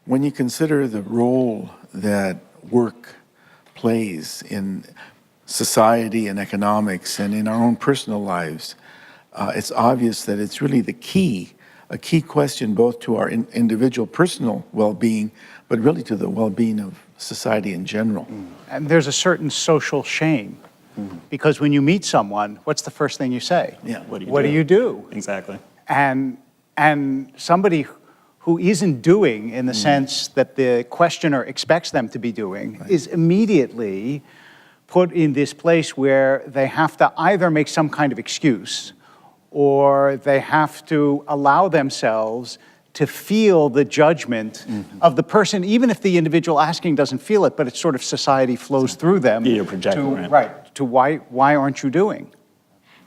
When you consider the role that work plays in society and economics and in our own personal lives, it's obvious that it's really a key question both to our individual personal well-being, but really to the well-being of society in general. And there's a certain social shame, because when you meet someone, what's the first thing you say? Yeah. What do you do? Exactly. And somebody who isn't doing in the sense that the questioner expects them to be doing is immediately put in this place where they have to either make some kind of excuse or they have to allow themselves to feel the judgment of the person, even if the individual asking doesn't feel it, but it's sort of society flows through them. Yeah, you're projecting, to, right. to why aren't you doing?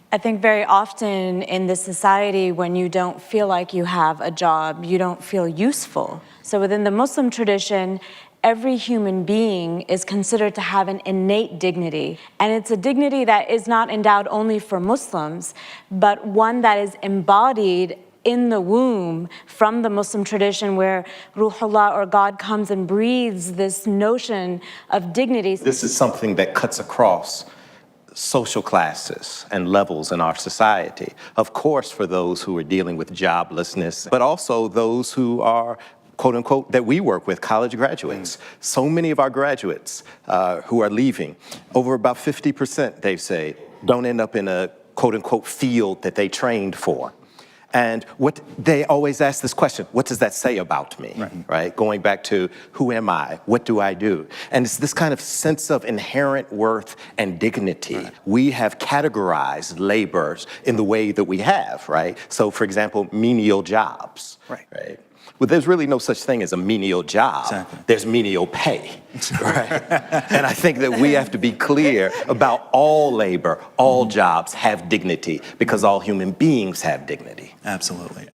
I think very often in this society, when you don't feel like you have a job, you don't feel useful. So within the Muslim tradition, every human being is considered to have an innate dignity. And it's a dignity that is not endowed only for Muslims, but one that is embodied in the womb from the Muslim tradition, where Ruhullah, or God, comes and breathes this notion of dignity. This is something that cuts across social classes and levels in our society. Of course, for those who are dealing with joblessness, but also those who are, quote unquote, that we work with, college graduates. So many of our graduates who are leaving, over about 50%, they say, don't end up in a, quote unquote, field that they trained for. And what they always ask this question, what does that say about me, right? Going back to, who am I? What do I do? And it's this kind of sense of inherent worth and dignity. We have categorized labor in the way that we have, right? So for example, menial jobs, right? Well, there's really no such thing as a menial job. Exactly. There's menial pay, right? And I think that we have to be clear about all labor, all jobs have dignity, because all human beings have dignity. Absolutely.